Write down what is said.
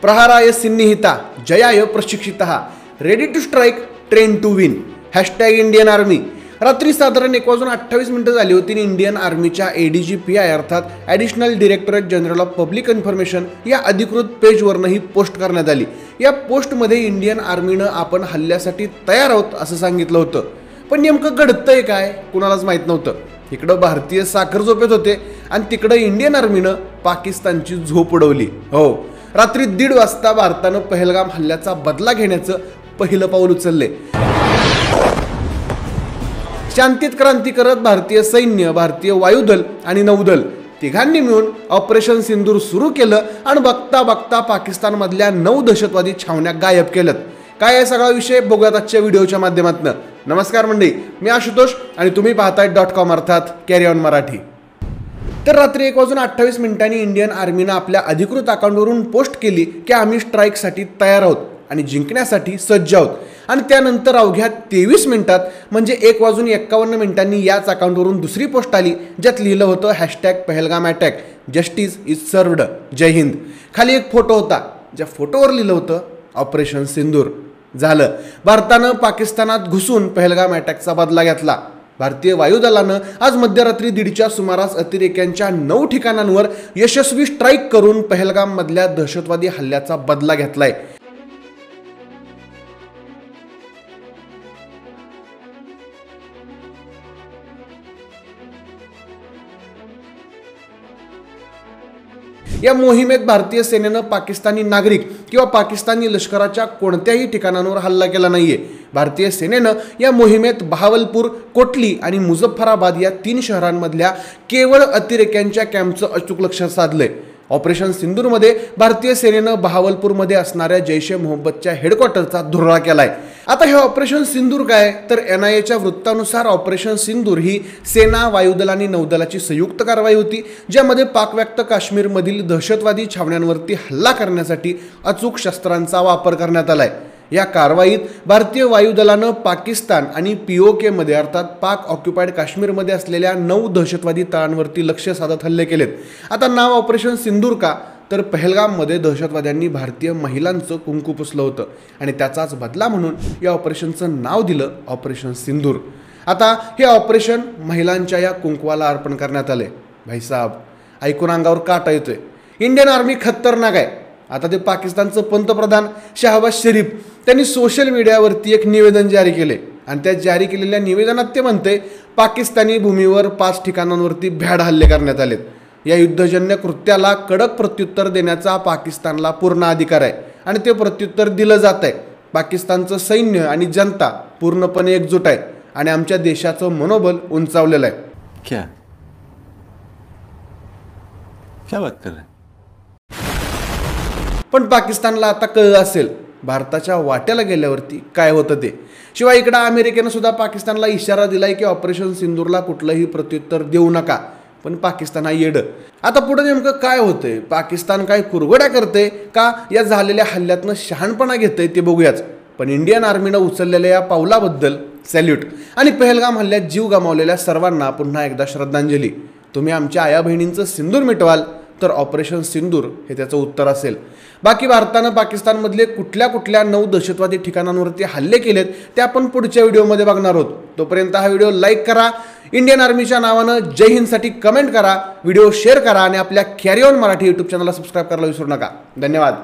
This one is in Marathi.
प्रहाराय सिन्निहिता जयाय प्रशिक्षितः ready to strike train to win #Indian army. रात्री साधारण 1:28 झाली होती आणि इंडियन आर्मीच्या ADGPI अर्थात additional directorate general of public information या अधिकृत पेजवरनं ही पोस्ट करण्यात आली। या पोस्टमध्ये इंडियन आर्मीनं आपण हल्ल्यासाठी तयार आहोत असं सांगितलं होतं, पण नेमकं घडतंय काय कुणालाच माहीत नव्हतं। इकडं भारतीय साखर झोपेत होते आणि तिकडं इंडियन आर्मीनं पाकिस्तानची झोप उडवली। हो, रात्री 1:30 वाजता भारतानं पहलगाम हल्ल्याचा बदला घेण्याचं पहिलं पाऊल उचलले। शांतीत क्रांती करत भारतीय सैन्य, भारतीय वायुदल आणि नौदल तिघांनी मिळून ऑपरेशन सिंदूर सुरू केलं आणि बघता बघता पाकिस्तानमधल्या 9 दहशतवादी छावण्या गायब केल्यात। काय आहे सगळा विषय बघूयात आजच्या व्हिडिओच्या माध्यमातून। नमस्कार मंडळी, मी आशुतोष आणि तुम्ही पाहताय .com अर्थात कॅरी ऑन मराठी। तर रात्री 1:28 इंडियन आर्मीनं आपल्या अधिकृत अकाउंटवरून पोस्ट केली की आम्ही स्ट्राईकसाठी तयार आहोत आणि जिंकण्यासाठी सज्ज आहोत। आणि त्यानंतर अवघ्या 23 मिनिटात म्हणजे 1:51 याच अकाउंटवरून दुसरी पोस्ट आली, ज्यात लिहिलं होतं #Pahalgam attack justice is served जय हिंद। खाली एक फोटो होता, ज्या फोटोवर लिहिलं होतं ऑपरेशन सिंदूर। झालं, भारतानं पाकिस्तानात घुसून पहलगाम अटॅकचा बदला घेतला। भारतीय वायुदलानं आज मध्यरात्री 1:30च्या सुमारास अतिरेक्यांच्या 9 ठिकाणांवर यशस्वी स्ट्राईक करून पहलगाममधल्या दहशतवादी हल्ल्याचा बदला घेतलाय। या मोहिमेत भारतीय सेनेनं पाकिस्तानी नागरिक किंवा पाकिस्तानी लष्कराच्या कोणत्याही ठिकाणांवर हल्ला केला नाहीये। भारतीय सेनेनं या मोहिमेत बहावलपूर, कोटली आणि मुझफ्फराबाद या 3 शहरांमधल्या केवळ अतिरेक्यांच्या कॅम्पचं अचूक लक्ष साधलंय। ऑपरेशन सिंदूरमध्ये भारतीय सेनेनं बहावलपूरमध्ये असणाऱ्या जैश ए मोहम्मदच्या हेडक्वार्टरचा धुरळा केलाय। आता हे ऑपरेशन सिंदूर काय, तर NIAच्या वृत्तानुसार ऑपरेशन सिंदूर ही सेना, वायुदल आणि नौदलाची संयुक्त कारवाई होती, ज्यामध्ये पाकव्याप्त काश्मीरमधील दहशतवादी छावण्यांवरती हल्ला करण्यासाठी अचूक शस्त्रांचा वापर करण्यात आलाय। या कारवाईत भारतीय वायुदलानं पाकिस्तान आणि POK मध्ये अर्थात पाक ऑक्युपाइड काश्मीरमध्ये असलेल्या 9 दहशतवादी तळांवरती लक्ष साधत हल्ले केलेत। आता नाव ऑपरेशन सिंदूर का, तर पहलगाममध्ये दहशतवाद्यांनी भारतीय महिलांचं कुंकू पुसलं होतं आणि त्याचाच बदला म्हणून या ऑपरेशनचं नाव दिलं ऑपरेशन सिंदूर। आता हे ऑपरेशन महिलांच्या या कुंकवाला अर्पण करण्यात आले। भाईसाहेब, ऐकून अंगावर काटा येतोय। इंडियन आर्मी खतरनाक आहे। आता ते पाकिस्तानचं पंतप्रधान शहबाज शरीफ त्यांनी सोशल मीडियावरती एक निवेदन जारी केले आणि त्या जारी केलेल्या निवेदनात ते म्हणते पाकिस्तानी भूमीवर 5 ठिकाणांवरती भ्याड हल्ले करण्यात आलेत। या युद्धजन्य कृत्याला कडक प्रत्युत्तर देण्याचा पाकिस्तानला पूर्ण अधिकार आहे आणि ते प्रत्युत्तर दिलं जात आहे। पाकिस्तानचं सैन्य आणि जनता पूर्णपणे एकजूट आहे आणि आमच्या देशाचं मनोबल उंचावलेलं आहे। क्या बात कर रहे हैं? पण पाकिस्तानला आता कळलं असेल भारताच्या वाट्याला गेल्यावरती काय होतं ते। शिवाय इकडं अमेरिकेनं सुद्धा पाकिस्तानला इशारा दिलाय की ऑपरेशन सिंदूरला कुठलंही प्रत्युत्तर देऊ नका, पण पाकिस्तान हा येडं। आता पुढे नेमकं काय होतंय, पाकिस्तान काय कुरघोड्या करते का या झालेल्या हल्ल्यातनं शहाणपणा घेतंय ते बघूयाच। पण इंडियन आर्मीनं उचललेल्या या पावलाबद्दल सॅल्यूट आणि पहलगाम हल्ल्यात जीव गमावलेल्या सर्वांना पुन्हा एकदा श्रद्धांजली। तुम्ही आमच्या आया बहिणींचं सिंदूर मिटवाल तर ऑपरेशन सिंदूर हे त्याचं उत्तर असेल। बाकी भारतानं पाकिस्तानमधले कुठल्या 9 दहशतवादी ठिकाणांवरती हल्ले केलेत ते आपण पुढच्या व्हिडिओमध्ये बघणार आहोत। तोपर्यंत हा व्हिडिओ लाईक करा, इंडियन आर्मीच्या नावानं जय हिंदसाठी कमेंट करा, व्हिडिओ शेअर करा आणि आपल्या कॅरी ऑन मराठी YouTube चॅनलला सबस्क्राईब करायला विसरू नका। धन्यवाद।